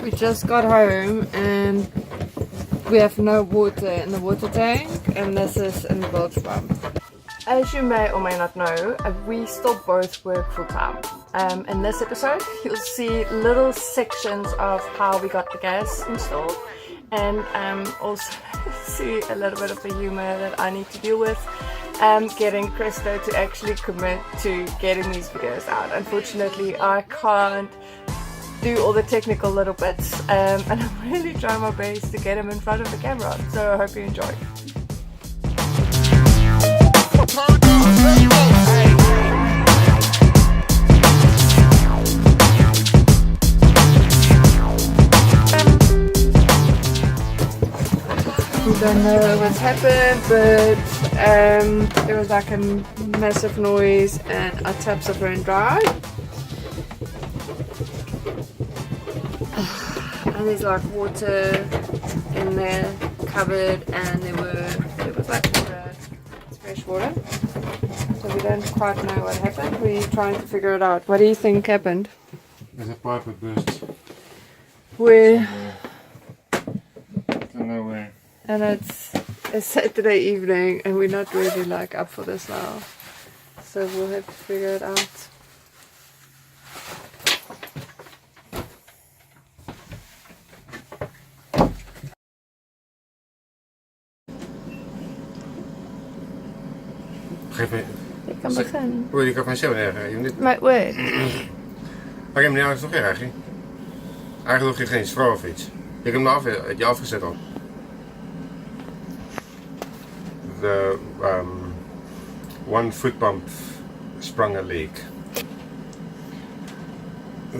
We just got home and we have no water in the water tank, and this is in the bilge pump. As you may or may not know, we still both work full time. In this episode, you'll see little sections of how we got the gas installed, and also see a little bit of the humor that I need to deal with getting Krista to actually commit to getting these videos out. Unfortunately, I can't do all the technical little bits, and I'm really trying my best to get him in front of the camera, so I hope you enjoy. We don't know what's happened, but there was like a massive noise and our taps have run dry. And there's like water in the cupboard, and there was like water, it's fresh water. So we don't quite know what happened. We're trying to figure it out. What do you think happened? There's a pipe that burst. Where? Don't know where. And it's a Saturday evening and we're not really like up for this now. So we'll have to figure it out. Ik kan beginnen. Hoe je kan van zeggen erger. Maar wait. Maar ik heb hem niet nog erg. Eigenlijk nog geen vrouw of iets. Je hebt hem afgezet al. The one foot pump sprung a leak.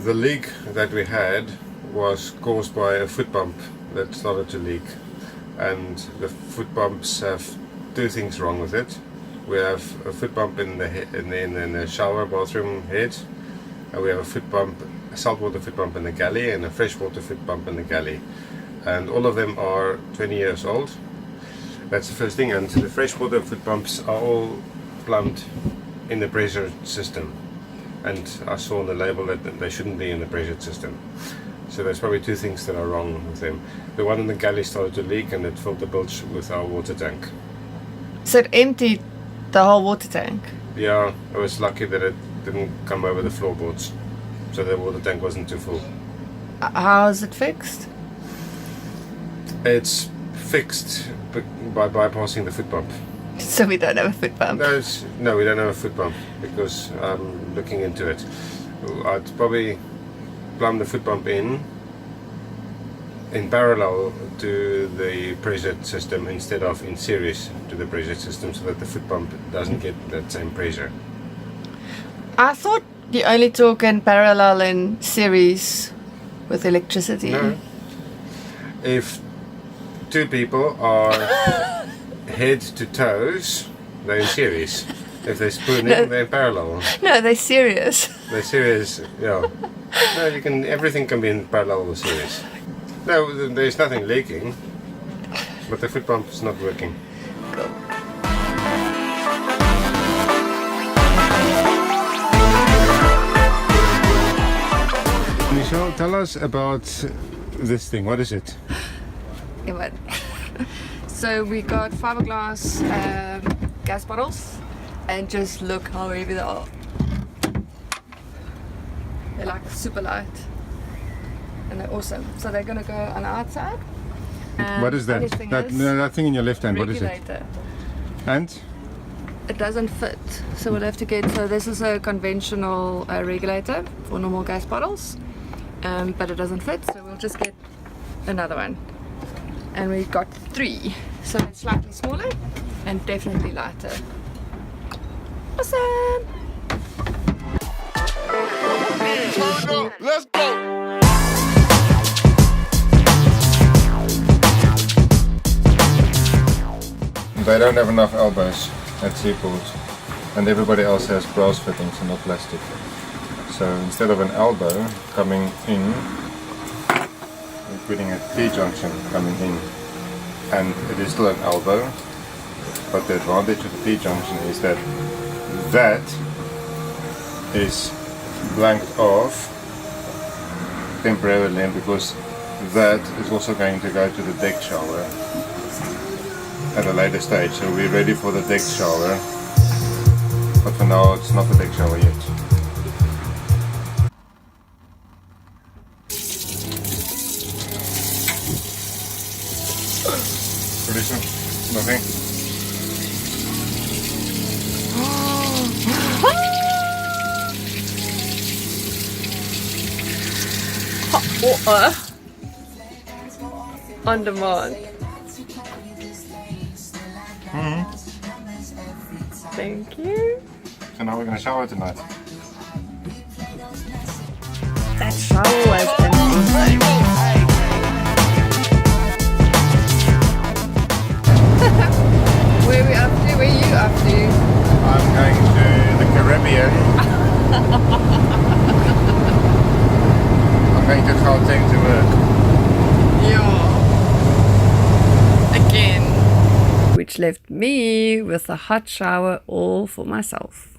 The leak that we had was caused by a foot pump that started to leak, and the foot pumps have two things wrong with it. We have a foot pump in the shower bathroom head, and we have a saltwater foot pump in the galley, and a freshwater foot pump in the galley, and all of them are 20 years old. That's the first thing, and the freshwater foot pumps are all plumbed in the pressure system, and I saw on the label that they shouldn't be in the pressure system. So there's probably two things that are wrong with them. The one in the galley started to leak, and it filled the bilge with our water tank. So it emptied the whole water tank? Yeah, I was lucky that it didn't come over the floorboards, so the water tank wasn't too full. How is it fixed? It's fixed by bypassing the foot pump. So we don't have a foot pump? No, we don't have a foot pump because I'm looking into it. I'd probably plumb the foot pump in parallel to the pressure system instead of in series to the pressure system, so that the foot pump doesn't get that same pressure. I thought you only talk in parallel and series with electricity. No. If two people are head to toes, they're in series. If they're spooning, they're in parallel. No, they're serious. They're serious, yeah. No, everything can be in parallel or series. No, there's nothing leaking, but the foot pump is not working. Cool. Michelle, tell us about this thing. What is it? Yeah, but so we got fiberglass gas bottles, and just look how heavy they are. They're like super light, and they're awesome. So they're gonna go on the outside. What is that? That thing in your left hand. What is it? Regulator. And? It doesn't fit, so we'll have to get. So this is a conventional regulator for normal gas bottles, but it doesn't fit. So we'll just get another one. And we got 3, so it's slightly smaller and definitely lighter. Awesome! Let's go! They don't have enough elbows at Seaport, and everybody else has brass fittings and not plastic. So instead of an elbow coming in, we're putting a T-junction coming in, and it is still an elbow, but the advantage of the T-junction is that is blanked off temporarily, and because that is also going to go to the deck shower at a later stage. So we're ready for the deck shower, but for now it's not the deck shower yet. Producer, nothing? Hot water on demand. Thank you. So now we're going to shower tonight. That shower was amazing. Where are we up to? Where are you up to? I'm going to the Caribbean. I'm going to Gauteng to work. Yeah. Again. Which left me with a hot shower all for myself.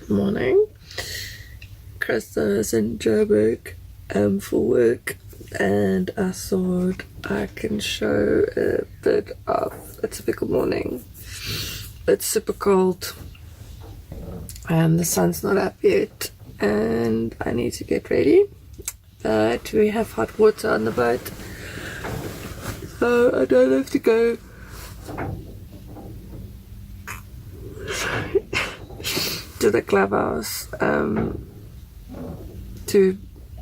Morning. Krista is in Joburg for work, and I thought I can show a bit of a typical morning. It's super cold and the sun's not up yet, and I need to get ready, but we have hot water on the boat, so I don't have to go to the clubhouse to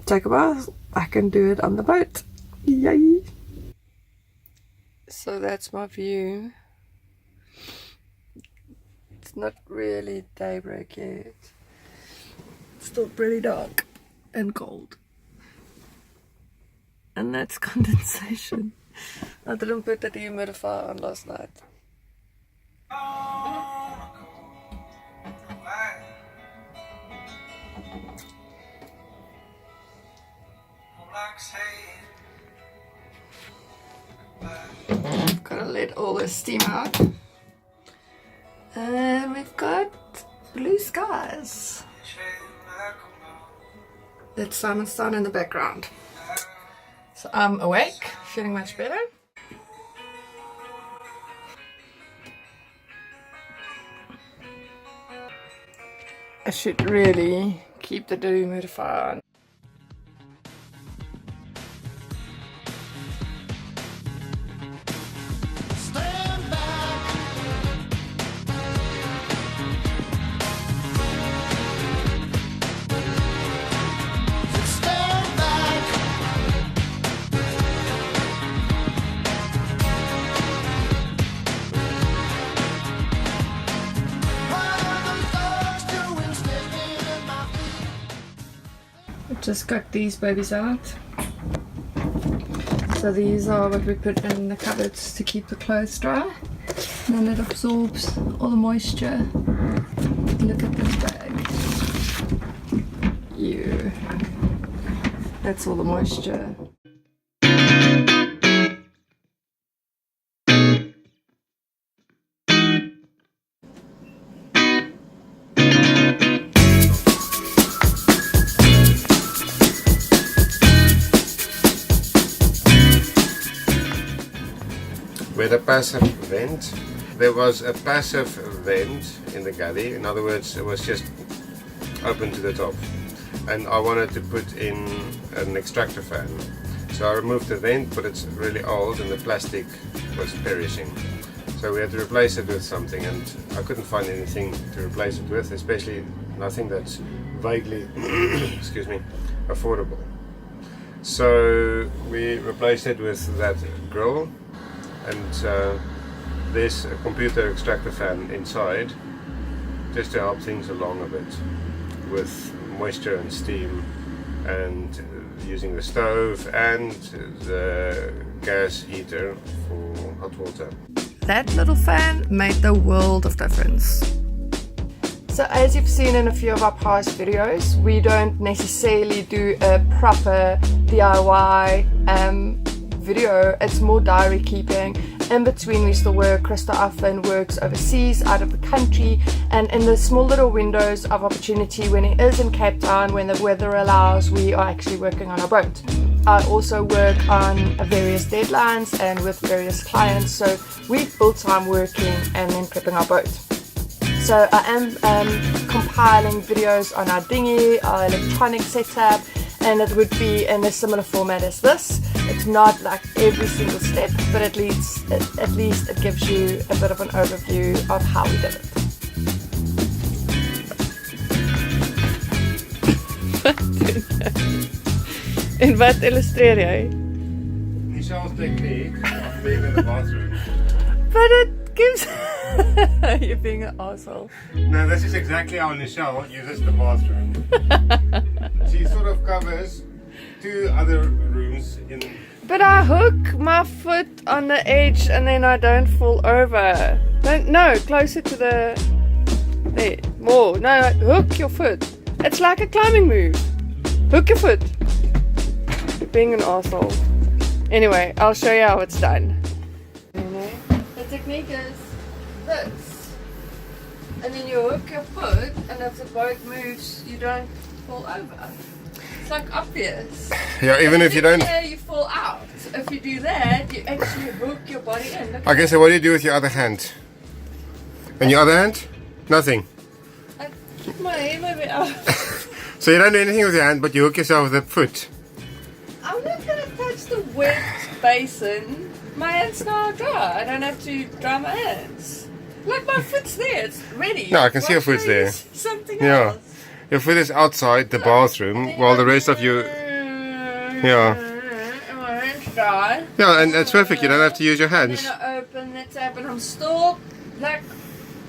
take a bath. I can do it on the boat. Yay! So that's my view. It's not really daybreak yet. It's still pretty dark and cold. And that's condensation. I didn't put the dehumidifier on last night. Gotta let all this steam out. And we've got blue skies. That's Simon's Town in the background. So I'm awake, feeling much better. I should really keep the dehumidifier on. Just got these babies out. So these are what we put in the cupboards to keep the clothes dry, and then it absorbs all the moisture. Look at this bag. Ew. That's all the moisture. With a passive vent. There was a passive vent in the galley. In other words, it was just open to the top. And I wanted to put in an extractor fan. So I removed the vent, but it's really old and the plastic was perishing. So we had to replace it with something, and I couldn't find anything to replace it with, especially nothing that's vaguely excuse me, affordable. So we replaced it with that grill. And there's a computer extractor fan inside, just to help things along a bit with moisture and steam, and using the stove and the gas heater for hot water. That little fan made the world of difference. So as you've seen in a few of our past videos, we don't necessarily do a proper DIY video, it's more diary keeping. In between we still work. Krista often works overseas, out of the country, and in the small little windows of opportunity when he is in Cape Town, when the weather allows, we are actually working on our boat. I also work on various deadlines and with various clients, so we full time working and then prepping our boat. So I am compiling videos on our dinghy, our electronic setup, and it would be in a similar format as this. It's not like every single step, but at least it gives you a bit of an overview of how we did it. En wat illustreer jy? Michelle's technique of being in the bathroom. But it gives... You're being an asshole. No, this is exactly how Michelle uses the bathroom. She sort of covers 2 other rooms in... But I hook my foot on the edge and then I don't fall over. No, closer to the... There, more. No, hook your foot. It's like a climbing move. Hook your foot. You're being an asshole. Anyway, I'll show you how it's done. The technique is this. And then you hook your foot, and if the boat moves, you don't fall over. It's like obvious. Yeah, even if you don't... Here, you fall out. If you do that, you actually hook your body in. Look, Okay, so what do you do with your other hand? And your other hand? Nothing. I keep my hair moving out. So you don't do anything with your hand, but you hook yourself with the foot. I'm not going to touch the wet basin. My hands now dry. I don't have to dry my hands. Like my foot's there, it's ready. No, I can see your foot's there. Something Yeah. else. Your foot is outside the bathroom, while the rest of you... Yeah. My hands dry. Yeah, and it's perfect, you don't have to use your And hands. then I open the tap and I'm still like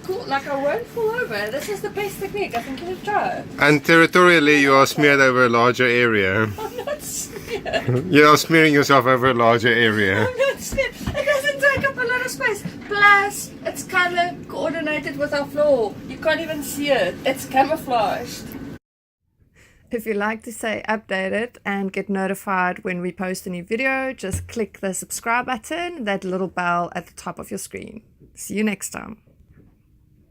cool, like I won't fall over. This is the best technique. I think you should try it. And territorially you are smeared over a larger area. I'm not scared. You are smearing yourself over a larger area. I'm not scared. It doesn't take up a lot of space. Plus, it's color coordinated with our floor. You can't even see it. It's camouflaged. If you like to stay updated and get notified when we post a new video, just click the subscribe button, that little bell at the top of your screen. See you next time.